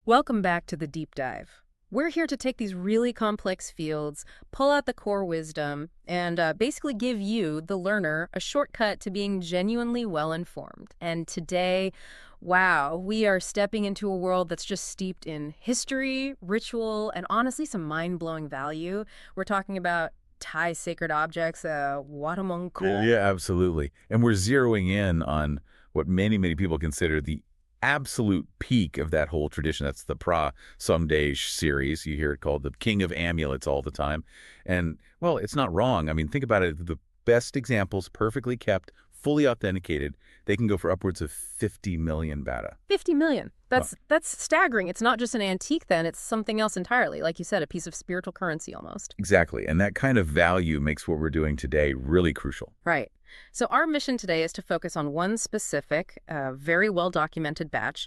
Welcome back to the deep dive. We're here to take these really complex fields, pull out the core wisdom, and basically give you, the learner, a shortcut to being genuinely well-informed. And today, wow, we are stepping into a world that's just steeped in history, ritual, and honestly some mind-blowing value. We're talking about Thai sacred objects, Wat Bang Khun. Yeah, absolutely. And we're zeroing in on what many people consider the absolute peak of that whole tradition. That's the Pra Somdej series. You hear it called the King of Amulets all the time. And, well, it's not wrong. I mean, think about it. The best examples, perfectly kept, fully authenticated, they can go for upwards of 50 million baht. 50 million. That's staggering. It's not just an antique then, it's something else entirely. Like you said, a piece of spiritual currency almost. Exactly. And that kind of value makes what we're doing today really crucial. Right. So our mission today is to focus on one specific, very well-documented batch,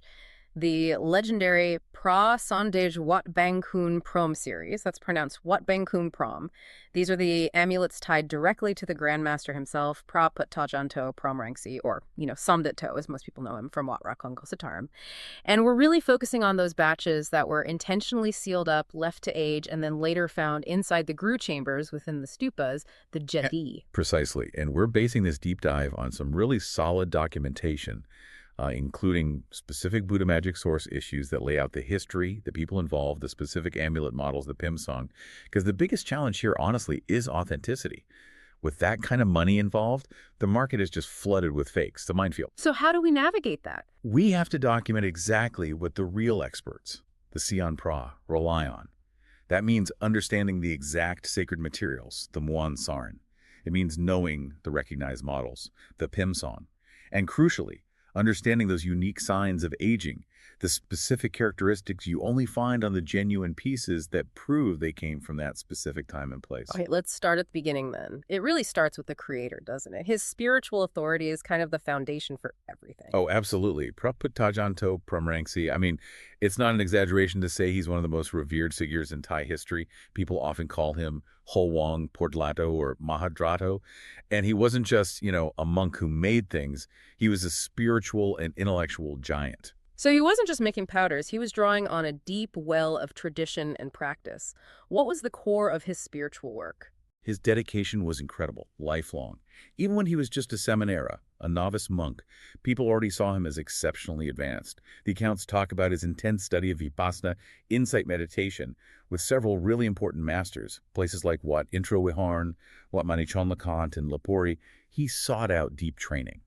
the legendary Pra Somdej Wat Bang Khun Prohm series. That's pronounced Wat Bang Khun Prohm. These are the amulets tied directly to the Grandmaster himself, PraPut-Tajaahn Toe Promrangsee, or, Somdej Dto, as most people know him from Wat Rakang Kositaraam. And we're really focusing on those batches that were intentionally sealed up, left to age, and then later found inside the Gru chambers within the stupas, the Chedi. Precisely. And we're basing this deep dive on some really solid documentation, including specific Buddha magic source issues that lay out the history, the people involved, the specific amulet models, the Pim song. Because the biggest challenge here, honestly, is authenticity. With that kind of money involved, the market is just flooded with fakes. It's a minefield. So how do we navigate that? We have to document exactly what the real experts, the Sian Pra, rely on. That means understanding the exact sacred materials, the Muan Sarn. It means knowing the recognized models, the Pim song. And crucially, understanding those unique signs of aging, the specific characteristics you only find on the genuine pieces that prove they came from that specific time and place. Okay, let's start at the beginning then. It really starts with the creator, doesn't it? His spiritual authority is kind of the foundation for everything. Oh, absolutely. PraPut-Tajaahn Toe Promrangsee. I mean, it's not an exaggeration to say he's one of the most revered figures in Thai history. People often call him Howang Portlato or Mahadrato. And he wasn't just, a monk who made things. He was a spiritual and intellectual giant. So he wasn't just making powders, he was drawing on a deep well of tradition and practice. What was the core of his spiritual work? His dedication was incredible, lifelong. Even when he was just a seminara, a novice monk, people already saw him as exceptionally advanced. The accounts talk about his intense study of Vipassana, insight meditation, with several really important masters, places like Wat Intro-Viharn, Wat Mani Chonlakhant, and Lopburi. He sought out deep training.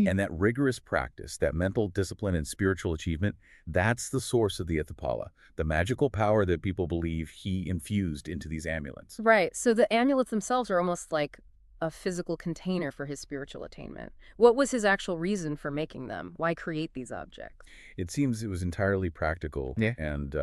And that rigorous practice, that mental discipline and spiritual achievement, that's the source of the Ithapala, the magical power that people believe he infused into these amulets. Right, so the amulets themselves are almost like a physical container for his spiritual attainment. What was his actual reason for making them? Why create these objects? It seems it was entirely practical and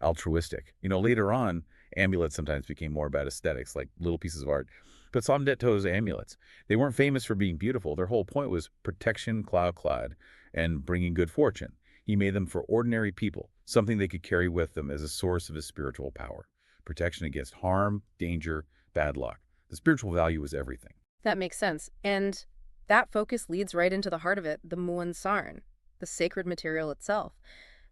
altruistic. Later on, amulets sometimes became more about aesthetics, like little pieces of art. But Somdej Dto's amulets, they weren't famous for being beautiful. Their whole point was protection, cloud, and bringing good fortune. He made them for ordinary people, something they could carry with them as a source of his spiritual power. Protection against harm, danger, bad luck. The spiritual value was everything. That makes sense. And that focus leads right into the heart of it, the Muan Sarn, the sacred material itself.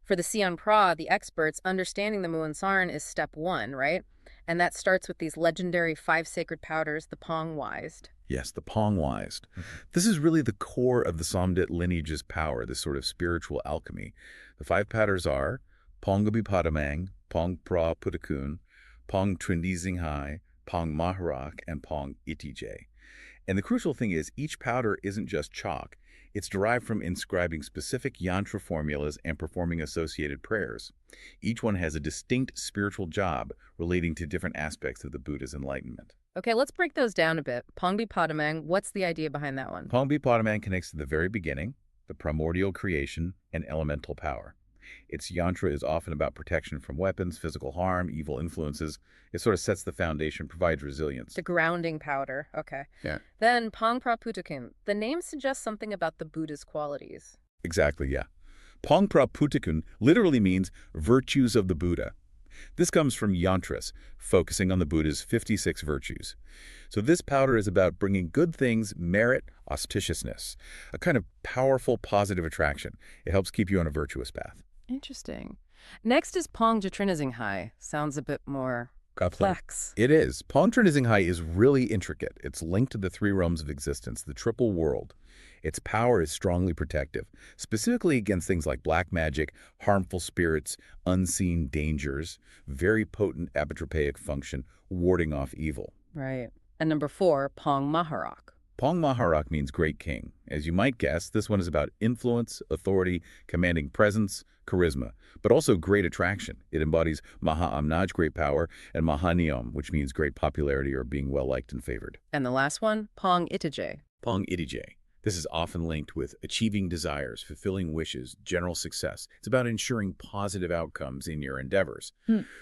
For the Sian Pra, the experts, understanding the Muan Sarn is step one, right? And that starts with these legendary 5 sacred powders, the Pong Wised. Yes, the Pong Wised. This is really the core of the Somdej lineage's power, this sort of spiritual alchemy. The 5 powders are Pong Padamang, Pong Puttakun, Pong Trindizing, Pong Maharak, and Pong Itij. And the crucial thing is, each powder isn't just chalk. It's derived from inscribing specific yantra formulas and performing associated prayers. Each one has a distinct spiritual job relating to different aspects of the Buddha's enlightenment. Okay, let's break those down a bit. Pong Padamang, what's the idea behind that one? Pong Padamang connects to the very beginning, the primordial creation, and elemental power. Its yantra is often about protection from weapons, physical harm, evil influences. It sort of sets the foundation, provides resilience. The grounding powder, okay. Yeah. Then Pong Puttakun. The name suggests something about the Buddha's qualities. Exactly, yeah. Pong Puttakun literally means virtues of the Buddha. This comes from yantras, focusing on the Buddha's 56 virtues. So this powder is about bringing good things, merit, auspiciousness, a kind of powerful positive attraction. It helps keep you on a virtuous path. Interesting. Next is Pong Hai. Sounds a bit more complex. It is. Pong Hai is really intricate. It's linked to the three realms of existence, the triple world. Its power is strongly protective, specifically against things like black magic, harmful spirits, unseen dangers, very potent apotropaic function, warding off evil. Right. And number 4, Pong Maharak. Pong Maharak means great king. As you might guess, this one is about influence, authority, commanding presence, charisma, but also great attraction. It embodies Maha Amnaj, great power, and Mahaniom, which means great popularity or being well-liked and favored. And the last one, Pong Itije. Pong Itije. This is often linked with achieving desires, fulfilling wishes, general success. It's about ensuring positive outcomes in your endeavors.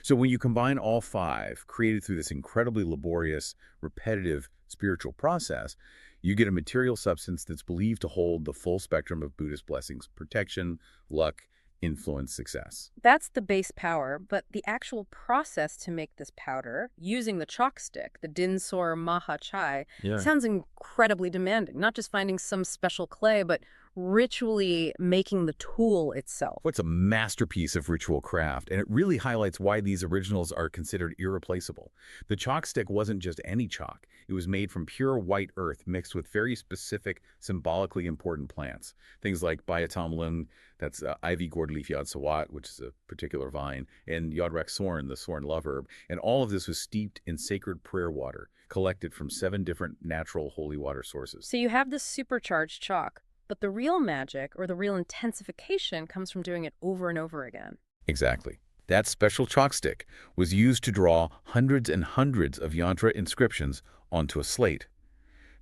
So when you combine all 5, created through this incredibly laborious, repetitive spiritual process, you get a material substance that's believed to hold the full spectrum of Buddhist blessings: protection, luck, influence, success. That's the base power, but the actual process to make this powder, using the chalk stick, the Dinsor Maha Chai, sounds incredibly demanding. Not just finding some special clay, but ritually making the tool itself. What's a masterpiece of ritual craft, and it really highlights why these originals are considered irreplaceable. The chalk stick wasn't just any chalk. It was made from pure white earth mixed with very specific, symbolically important plants. Things like Bayatamlung, that's ivy gourd leaf yod sawat, which is a particular vine, and yodrak sorn, the sorn love herb. And all of this was steeped in sacred prayer water, collected from 7 different natural holy water sources. So you have this supercharged chalk, but the real magic or the real intensification comes from doing it over and over again. Exactly. That special chalk stick was used to draw hundreds and hundreds of yantra inscriptions onto a slate.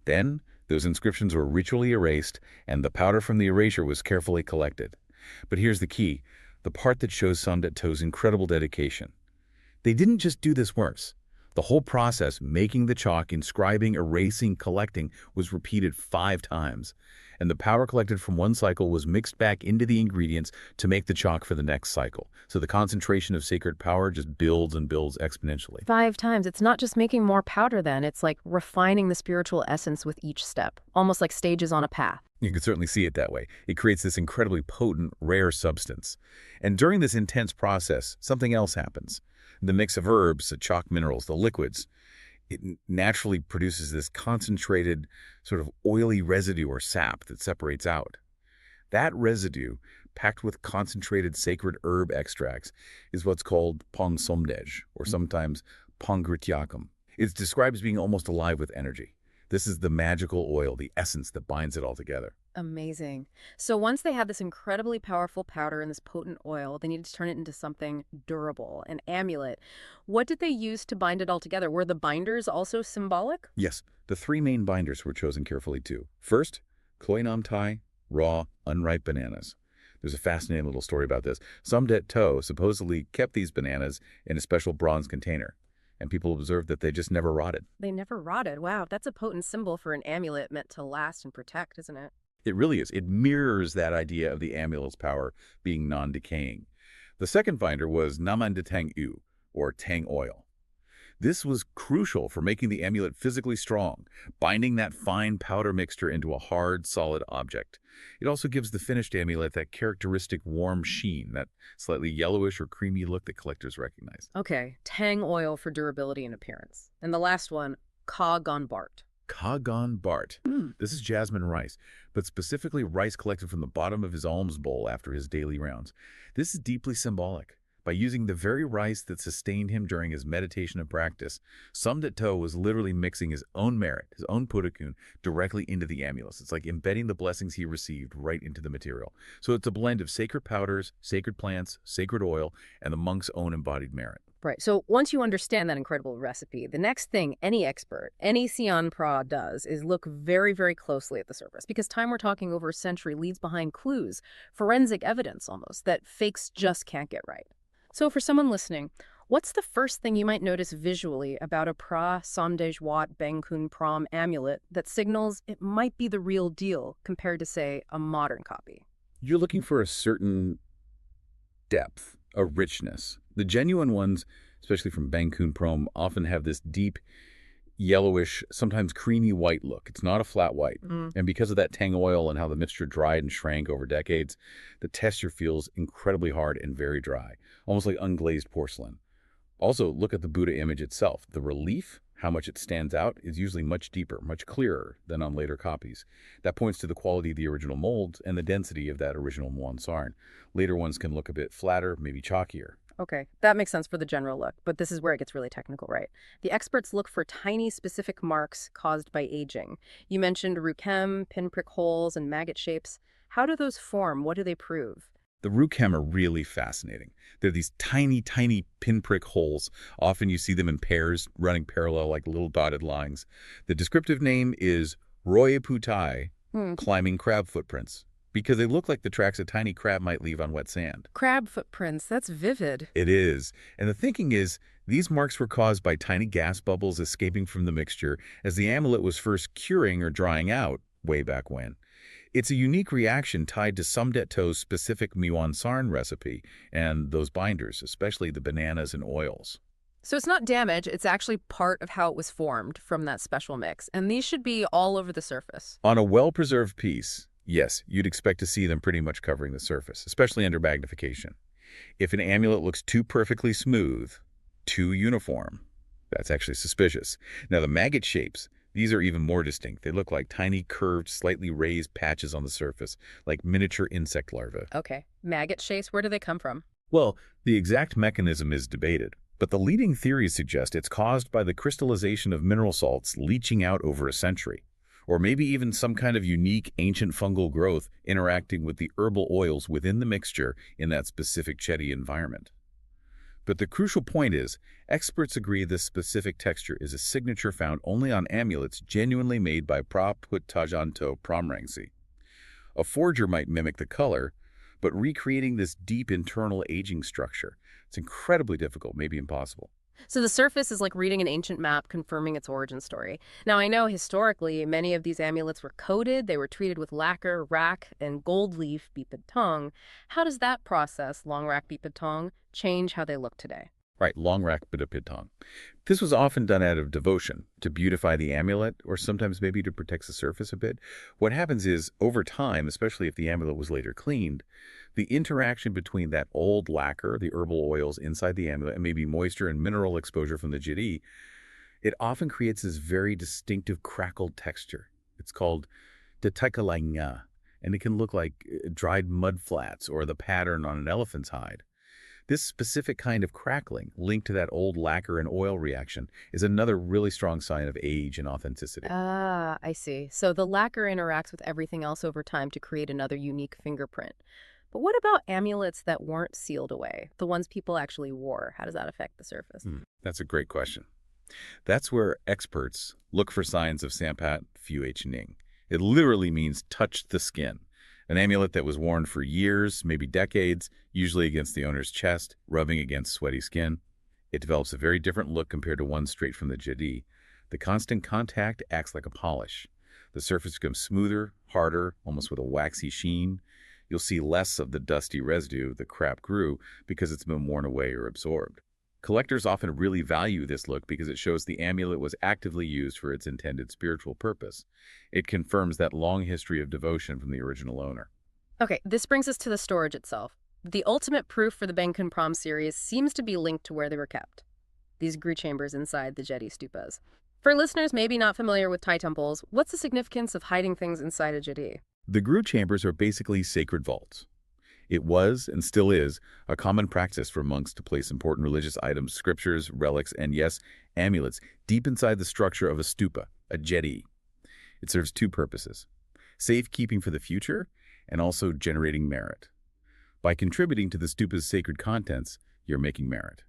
Then, those inscriptions were ritually erased, and the powder from the erasure was carefully collected. But here's the key, the part that shows Somdej Dto's incredible dedication. They didn't just do this once. The whole process, making the chalk, inscribing, erasing, collecting, was repeated 5 times. And the powder collected from one cycle was mixed back into the ingredients to make the chalk for the next cycle. So the concentration of sacred power just builds and builds exponentially. 5 times. It's not just making more powder then. It's like refining the spiritual essence with each step, almost like stages on a path. You can certainly see it that way. It creates this incredibly potent, rare substance. And during this intense process, something else happens. The mix of herbs, the chalk minerals, the liquids, it naturally produces this concentrated sort of oily residue or sap that separates out. That residue, packed with concentrated sacred herb extracts, is what's called Pra Somdej, or sometimes Pong Grityakam. It's described as being almost alive with energy. This is the magical oil, the essence that binds it all together. Amazing. So once they have this incredibly powerful powder and this potent oil, they need to turn it into something durable, an amulet. What did they use to bind it all together? Were the binders also symbolic? Yes, the 3 main binders were chosen carefully too. First, Khoi Nam Thai, raw, unripe bananas. There's a fascinating little story about this. Somdej Dto supposedly kept these bananas in a special bronze container, and people observed that they just never rotted. They never rotted. Wow, that's a potent symbol for an amulet meant to last and protect, isn't it? It really is. It mirrors that idea of the amulet's power being non-decaying. The second binder was Naman de Tang U, or Tang oil. This was crucial for making the amulet physically strong, binding that fine powder mixture into a hard, solid object. It also gives the finished amulet that characteristic warm sheen, that slightly yellowish or creamy look that collectors recognize. Okay, Tang oil for durability and appearance. And the last one, Kagon Bart. Kagon Bart. This is jasmine rice, but specifically rice collected from the bottom of his alms bowl after his daily rounds. This is deeply symbolic. By using the very rice that sustained him during his meditation and practice, Somdej Dto was literally mixing his own merit, his own Puttakun, directly into the amulets. It's like embedding the blessings he received right into the material. So it's a blend of sacred powders, sacred plants, sacred oil, and the monk's own embodied merit. Right. So once you understand that incredible recipe, the next thing any expert, any Sian Pra does is look very, very closely at the surface, because time we're talking over a century leaves behind clues, forensic evidence almost, that fakes just can't get right. So for someone listening, what's the first thing you might notice visually about a Pra Somdej Wat Bang Khun Prohm amulet that signals it might be the real deal compared to, say, a modern copy? You're looking for a certain depth, a richness. The genuine ones, especially from Bang Khun Prohm, often have this deep, yellowish, sometimes creamy white look. It's not a flat white. Mm. And because of that tang oil and how the mixture dried and shrank over decades, the texture feels incredibly hard and very dry, almost like unglazed porcelain. Also, look at the Buddha image itself. The relief, how much it stands out, is usually much deeper, much clearer than on later copies. That points to the quality of the original molds and the density of that original Muon Sarn. Later ones can look a bit flatter, maybe chalkier. Okay, that makes sense for the general look, but this is where it gets really technical, right? The experts look for tiny specific marks caused by aging. You mentioned ruchem, pinprick holes, and maggot shapes. How do those form? What do they prove? The ruchem are really fascinating. They're these tiny, tiny pinprick holes. Often you see them in pairs, running parallel like little dotted lines. The descriptive name is Roy Putai, climbing crab footprints, because they look like the tracks a tiny crab might leave on wet sand. Crab footprints, that's vivid. It is. And the thinking is, these marks were caused by tiny gas bubbles escaping from the mixture as the amulet was first curing or drying out way back when. It's a unique reaction tied to Somdej Dto's specific Muon Sarn recipe and those binders, especially the bananas and oils. So it's not damage, it's actually part of how it was formed from that special mix, and these should be all over the surface. On a well-preserved piece, yes, you'd expect to see them pretty much covering the surface, especially under magnification. If an amulet looks too perfectly smooth, too uniform, that's actually suspicious. Now, the maggot shapes, these are even more distinct. They look like tiny, curved, slightly raised patches on the surface, like miniature insect larvae. Okay, maggot shapes, where do they come from? Well, the exact mechanism is debated, but the leading theories suggest it's caused by the crystallization of mineral salts leaching out over a century, or maybe even some kind of unique ancient fungal growth interacting with the herbal oils within the mixture in that specific Chedi environment. But the crucial point is, experts agree this specific texture is a signature found only on amulets genuinely made by PraPut-Tajaahn Toe Promrangsee. A forger might mimic the color, but recreating this deep internal aging structure, it's incredibly difficult, maybe impossible. So the surface is like reading an ancient map confirming its origin story. Now, I know historically many of these amulets were coated, they were treated with lacquer, rack, and gold leaf biped tong. How does that process, long rack biped tong, change how they look today? Right, long rack biped tong. This was often done out of devotion, to beautify the amulet, or sometimes maybe to protect the surface a bit. What happens is, over time, especially if the amulet was later cleaned, the interaction between that old lacquer, the herbal oils inside the amulet, and maybe moisture and mineral exposure from the Chedi, it often creates this very distinctive crackled texture. It's called Detakalanga, and it can look like dried mud flats or the pattern on an elephant's hide. This specific kind of crackling, linked to that old lacquer and oil reaction, is another really strong sign of age and authenticity. Ah, I see. So the lacquer interacts with everything else over time to create another unique fingerprint. But what about amulets that weren't sealed away, the ones people actually wore? How does that affect the surface? That's a great question. That's where experts look for signs of Sampat Fuh Ning. It literally means touch the skin. An amulet that was worn for years, maybe decades, usually against the owner's chest, rubbing against sweaty skin. It develops a very different look compared to one straight from the Chedi. The constant contact acts like a polish. The surface becomes smoother, harder, almost with a waxy sheen. You'll see less of the dusty residue the crap grew because it's been worn away or absorbed. Collectors often really value this look because it shows the amulet was actively used for its intended spiritual purpose. It confirms that long history of devotion from the original owner. Okay, this brings us to the storage itself. The ultimate proof for the Bang Khun Prohm series seems to be linked to where they were kept. These grew chambers inside the Chedi stupas. For listeners maybe not familiar with Thai temples, what's the significance of hiding things inside a Chedi? The grew chambers are basically sacred vaults. It was, and still is, a common practice for monks to place important religious items, scriptures, relics, and yes, amulets, deep inside the structure of a stupa, a Chedi. It serves two purposes: safekeeping for the future, and also generating merit. By contributing to the stupa's sacred contents, you're making merit.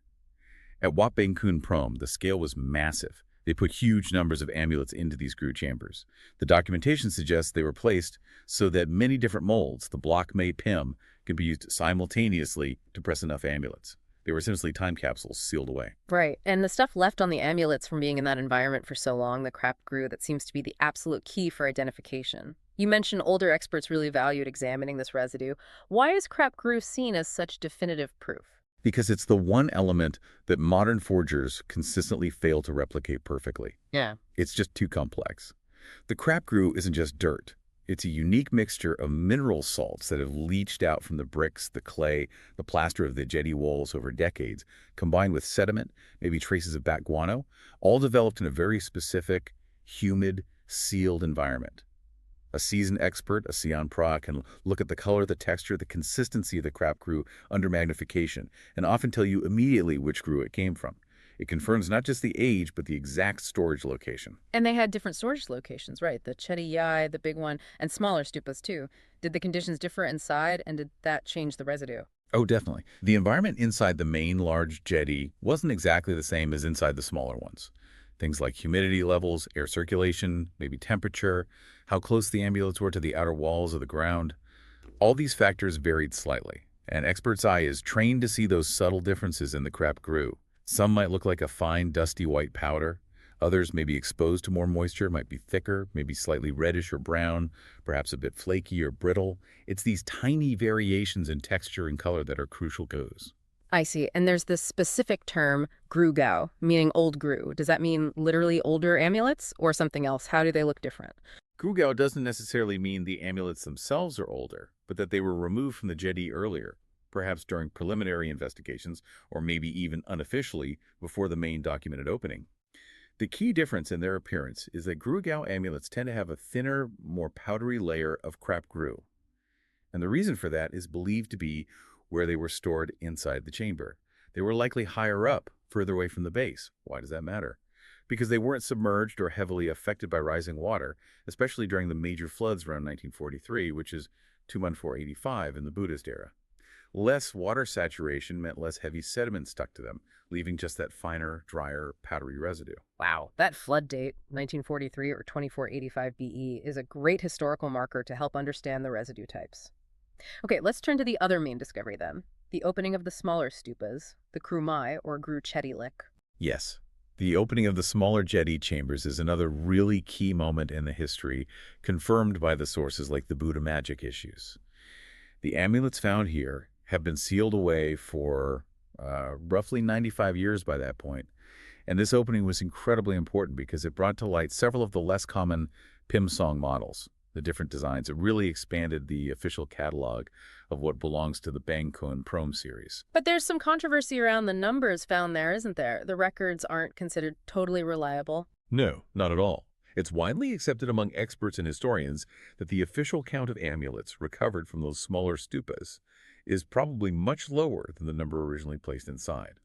At Wat Bang Khun Prohm, the scale was massive. They put huge numbers of amulets into these grew chambers. The documentation suggests they were placed so that many different molds, the block May Pim, could be used simultaneously to press enough amulets. They were essentially time capsules sealed away. Right, and the stuff left on the amulets from being in that environment for so long, the crap grew, that seems to be the absolute key for identification. You mentioned older experts really valued examining this residue. Why is crap grew seen as such definitive proof? Because it's the one element that modern forgers consistently fail to replicate perfectly. Yeah. It's just too complex. The crapgrue isn't just dirt. It's a unique mixture of mineral salts that have leached out from the bricks, the clay, the plaster of the Chedi walls over decades, combined with sediment, maybe traces of bat guano, all developed in a very specific, humid, sealed environment. A seasoned expert, a Sian Pra, can look at the color, the texture, the consistency of the crapgrue under magnification, and often tell you immediately which grue it came from. It confirms not just the age, but the exact storage location. And they had different storage locations, right? The Chedi Yai, the big one, and smaller stupas too. Did the conditions differ inside, and did that change the residue? Oh, definitely. The environment inside the main large Chedi wasn't exactly the same as inside the smaller ones. Things like humidity levels, air circulation, maybe temperature, how close the amulets were to the outer walls of the ground. All these factors varied slightly. An expert's eye is trained to see those subtle differences in the crapgrue. Some might look like a fine, dusty white powder. Others may be exposed to more moisture, might be thicker, maybe slightly reddish or brown, perhaps a bit flaky or brittle. It's these tiny variations in texture and color that are crucial clues. I see. And there's this specific term, grue gao, meaning old grue. Does that mean literally older amulets or something else? How do they look different? Grugao doesn't necessarily mean the amulets themselves are older, but that they were removed from the Chedi earlier, perhaps during preliminary investigations, or maybe even unofficially before the main documented opening. The key difference in their appearance is that Grugao amulets tend to have a thinner, more powdery layer of crapgrue. And the reason for that is believed to be where they were stored inside the chamber. They were likely higher up, further away from the base. Why does that matter? Because they weren't submerged or heavily affected by rising water, especially during the major floods around 1943, which is Tuman 485 in the Buddhist era. Less water saturation meant less heavy sediment stuck to them, leaving just that finer, drier, powdery residue. Wow, that flood date, 1943 or 2485 BE, is a great historical marker to help understand the residue types. Okay, let's turn to the other main discovery then, the opening of the smaller stupas, the Khru Mai or Grue Chedi Lik. Yes. The opening of the smaller Chedi chambers is another really key moment in the history, confirmed by the sources like the Buddha magic issues. The amulets found here have been sealed away for roughly 95 years by that point, and this opening was incredibly important because it brought to light several of the less common Pim Song models, the different designs. It really expanded the official catalog of what belongs to the Bang Khun Prohm series. But there's some controversy around the numbers found there, isn't there? The records aren't considered totally reliable. No, not at all. It's widely accepted among experts and historians that the official count of amulets recovered from those smaller stupas is probably much lower than the number originally placed inside.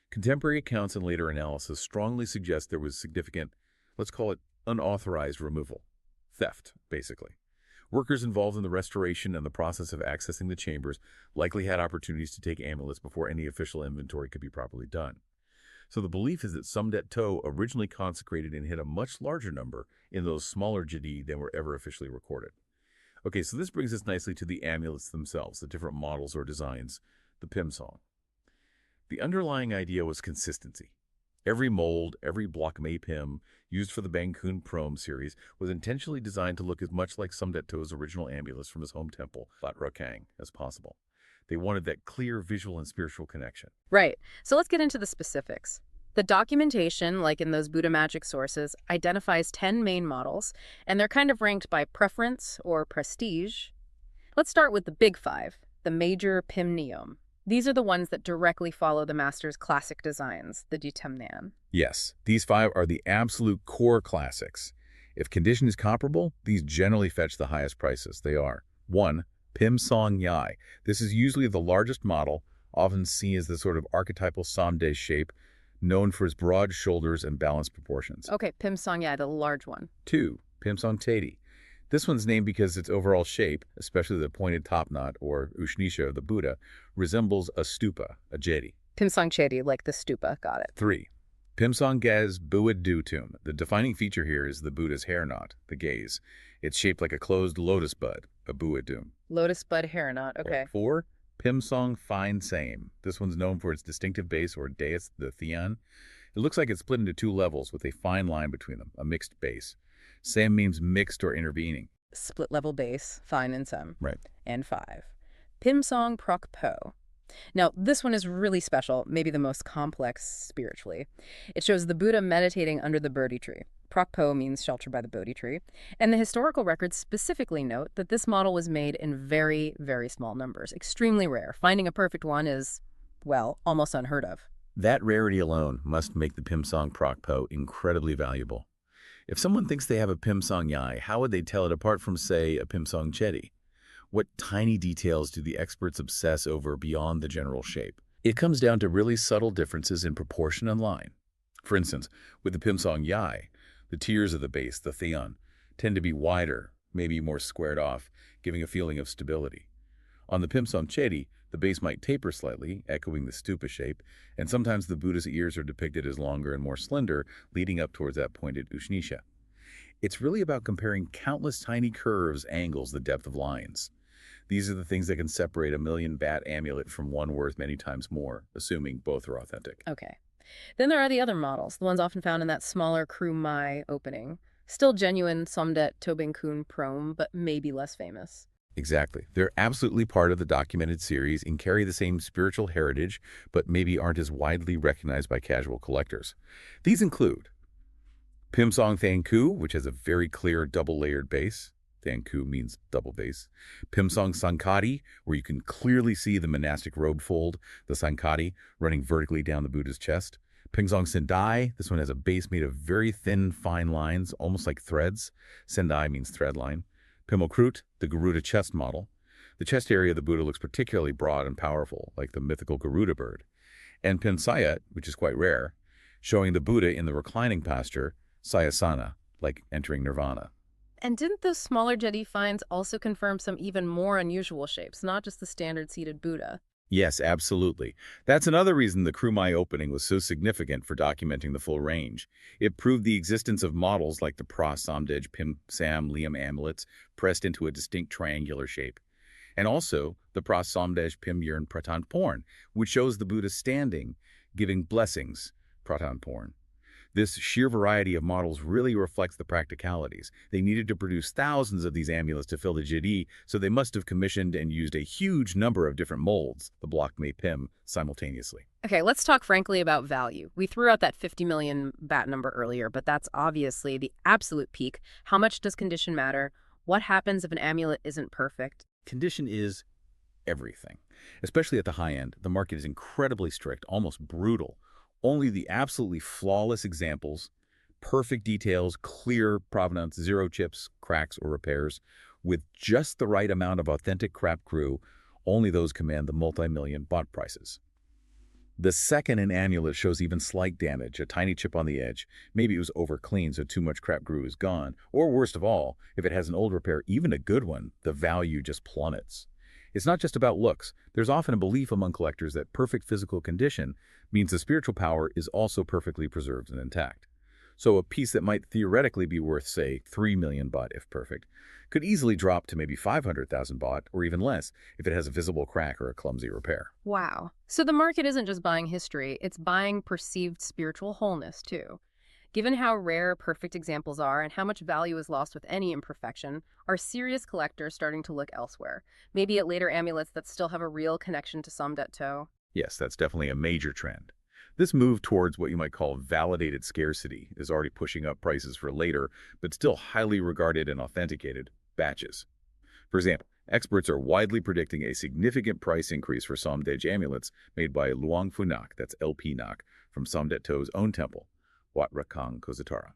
Contemporary accounts and later analysis strongly suggest there was significant, let's call it unauthorized removal. Theft, basically. Workers involved in the restoration and the process of accessing the chambers likely had opportunities to take amulets before any official inventory could be properly done. So the belief is that Somdej Dto originally consecrated and hid a much larger number in those smaller Chedi than were ever officially recorded. Okay, so this brings us nicely to the amulets themselves, the different models or designs, the Pim Song. The underlying idea was consistency. Every mold, every block Mai Pim used for the Bang Khun Prohm series was intentionally designed to look as much like Somdej Dto's original amulets from his home temple, Wat Rakang, as possible. They wanted that clear visual and spiritual connection. Right. So let's get into the specifics. The documentation, like in those Buddha magic sources, identifies 10 main models, and they're kind of ranked by preference or prestige. Let's start with the big five, the major Pim Neom. These are the ones that directly follow the master's classic designs, the Dutemnan. Yes, these five are the absolute core classics. If condition is comparable, these generally fetch the highest prices. They are 1. Pim Song Yai. This is usually the largest model, often seen as the sort of archetypal Somdej shape, known for its broad shoulders and balanced proportions. Okay, Pim Song Yai, the large one. 2. Pim Song Chedi. This one's named because its overall shape, especially the pointed top knot or Ushnisha of the Buddha, resembles a stupa, a Chedi. Pim Song Chedi, like the stupa, got it. 3. Pim Song Gaes Chaiyo. The defining feature here is the Buddha's hair knot, the gaze. It's shaped like a closed lotus bud, a buadum. Lotus bud hair knot, okay. 4. Pim Song Fine Saem. This one's known for its distinctive base or dais, the Thean. It looks like it's split into 2 levels with a fine line between them, a mixed base. Saem means mixed or intervening. Split level base, fine and some. Right. And 5. Pim Song Proc Po. Now, this one is really special, maybe the most complex spiritually. It shows the Buddha meditating under the Bodhi tree. Prokpo means shelter by the Bodhi tree. And the historical records specifically note that this model was made in very, very small numbers, extremely rare. Finding a perfect one is, well, almost unheard of. That rarity alone must make the Pimsong Prokpo incredibly valuable. If someone thinks they have a Pimsong Yai, how would they tell it apart from, say, a Pimsong Chedi? What tiny details do the experts obsess over beyond the general shape? It comes down to really subtle differences in proportion and line. For instance, with the Pimsong Yai, the tiers of the base, the theon, tend to be wider, maybe more squared off, giving a feeling of stability. On the Pimsong Chedi, the base might taper slightly, echoing the stupa shape, and sometimes the Buddha's ears are depicted as longer and more slender, leading up towards that pointed Ushnisha. It's really about comparing countless tiny curves, angles, the depth of lines. These are the things that can separate a 1,000,000 baht amulet from one worth many times more, assuming both are authentic. Okay. Then there are the other models, the ones often found in that smaller Khrua Mai opening. Still genuine Somdej Dto Prohm, but maybe less famous. Exactly. They're absolutely part of the documented series and carry the same spiritual heritage, but maybe aren't as widely recognized by casual collectors. These include Pimsong Thanku, which has a very clear double-layered base. Thanku means double base. Pimsong Sankati, where you can clearly see the monastic robe fold, the Sankati, running vertically down the Buddha's chest. Pimsong Sendai, this one has a base made of very thin, fine lines, almost like threads. Sendai means thread line. Pimokrut, the Garuda chest model. The chest area of the Buddha looks particularly broad and powerful, like the mythical Garuda bird. And Pinsayat, which is quite rare, showing the Buddha in the reclining posture, Sayasana, like entering nirvana. And didn't those smaller Chedi finds also confirm some even more unusual shapes, not just the standard seated Buddha? Yes, absolutely. That's another reason the Khrua Mai opening was so significant for documenting the full range. It proved the existence of models like the Pra Somdej Pim Sam Liam amulets pressed into a distinct triangular shape. And also the Pra Somdej Pim Yern Pratan Porn, which shows the Buddha standing, giving blessings, Pratan Porn. This sheer variety of models really reflects the practicalities. They needed to produce thousands of these amulets to fill the Chedi, so they must have commissioned and used a huge number of different molds, the block May Pim, simultaneously. Okay, let's talk frankly about value. We threw out that 50 million baht number earlier, but that's obviously the absolute peak. How much does condition matter? What happens if an amulet isn't perfect? Condition is everything. Especially at the high end, the market is incredibly strict, almost brutal. Only the absolutely flawless examples, perfect details, clear provenance, zero chips, cracks, or repairs, with just the right amount of authentic crap crew, only those command the multi-million baht prices. The second an amulet shows even slight damage, a tiny chip on the edge, maybe it was over-cleaned so too much crap glue is gone, or worst of all, if it has an old repair, even a good one, the value just plummets. It's not just about looks. There's often a belief among collectors that perfect physical condition means the spiritual power is also perfectly preserved and intact. So a piece that might theoretically be worth, say, 3 million baht if perfect, could easily drop to maybe 500,000 baht or even less if it has a visible crack or a clumsy repair. Wow. So the market isn't just buying history, it's buying perceived spiritual wholeness, too. Given how rare perfect examples are and how much value is lost with any imperfection, are serious collectors starting to look elsewhere? Maybe at later amulets that still have a real connection to Somdej Dto? Yes, that's definitely a major trend. This move towards what you might call validated scarcity is already pushing up prices for later, but still highly regarded and authenticated, batches. For example, experts are widely predicting a significant price increase for Somdej amulets made by Luang Phunak, that's LP Nak, from Somdej Dto's own temple, Wat Rakang Kositaraam.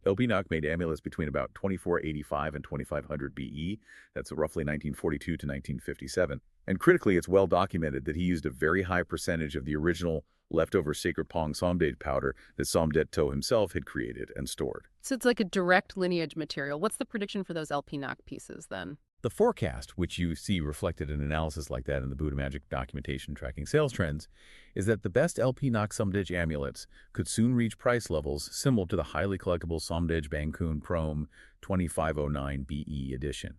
LP Nak made amulets between about 2485 and 2500 BE, that's roughly 1942 to 1957, and critically it's well documented that he used a very high percentage of the original leftover sacred Pong Somdej powder that Somdej Dto himself had created and stored. So it's like a direct lineage material. What's the prediction for those LP Nak pieces, then? The forecast, which you see reflected in analysis like that in the Buddha Magic documentation tracking sales trends, is that the best LP Nak Somdej amulets could soon reach price levels similar to the highly collectible Somdej Bang Khun Prohm 2509 BE edition.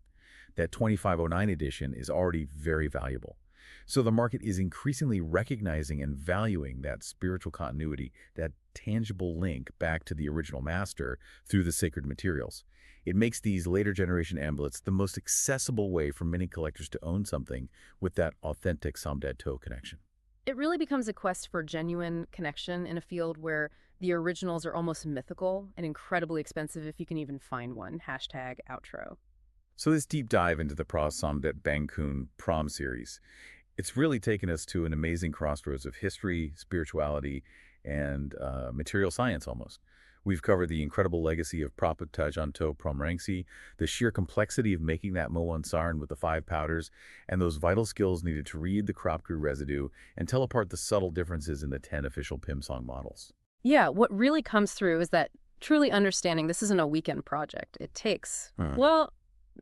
That 2509 edition is already very valuable. So the market is increasingly recognizing and valuing that spiritual continuity, that tangible link back to the original master through the sacred materials. It makes these later generation amulets the most accessible way for many collectors to own something with that authentic Somdej Dto connection. It really becomes a quest for genuine connection in a field where the originals are almost mythical and incredibly expensive if you can even find one. Hashtag outro. So this deep dive into the Pra Somdej Bang Khun Prohm series, it's really taken us to an amazing crossroads of history, spirituality, and material science almost. We've covered the incredible legacy of PraPut-Tajaahn Toe Promrangsee, the sheer complexity of making that Moan Sarn with the 5 powders, and those vital skills needed to read the crop grew residue and tell apart the subtle differences in the 10 official Pim Song models. Yeah, what really comes through is that truly understanding this isn't a weekend project. It takes, well,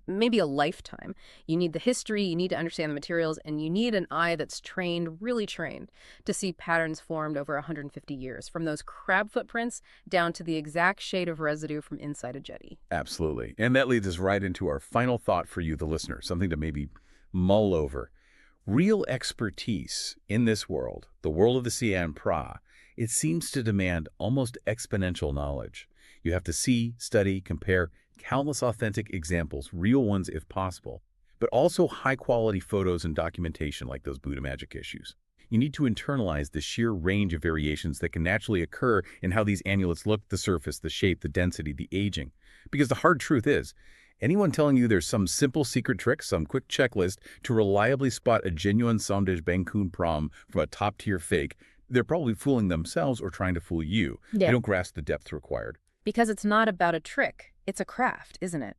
maybe a lifetime. You need the history, you need to understand the materials, and you need an eye that's trained, really trained, to see patterns formed over 150 years, from those crab footprints down to the exact shade of residue from inside a Chedi. Absolutely. And that leads us right into our final thought for you, the listener, something to maybe mull over. Real expertise in this world, the world of the Sian Pra, it seems to demand almost exponential knowledge. You have to see, study, compare countless authentic examples, real ones if possible, but also high-quality photos and documentation like those Buddha Magic issues. You need to internalize the sheer range of variations that can naturally occur in how these amulets look, the surface, the shape, the density, the aging. Because the hard truth is, anyone telling you there's some simple secret trick, some quick checklist to reliably spot a genuine Somdej Bang Khun Prohm from a top-tier fake, they're probably fooling themselves or trying to fool you. Yeah. They don't grasp the depth required. Because it's not about a trick, it's a craft, isn't it?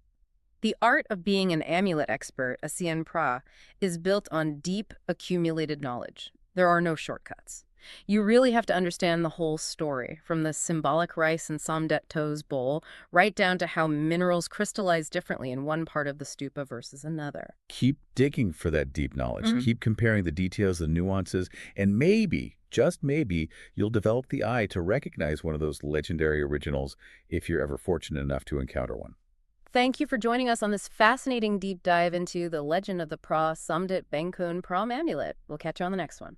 The art of being an amulet expert, a Sian Pra, is built on deep, accumulated knowledge. There are no shortcuts. You really have to understand the whole story, from the symbolic rice in Somdej Dto's bowl, right down to how minerals crystallize differently in one part of the stupa versus another. Keep digging for that deep knowledge. Keep comparing the details, the nuances, and maybe, just maybe, you'll develop the eye to recognize one of those legendary originals if you're ever fortunate enough to encounter one. Thank you for joining us on this fascinating deep dive into the legend of the Pra Somdej Bang Khun Prohm amulet. We'll catch you on the next one.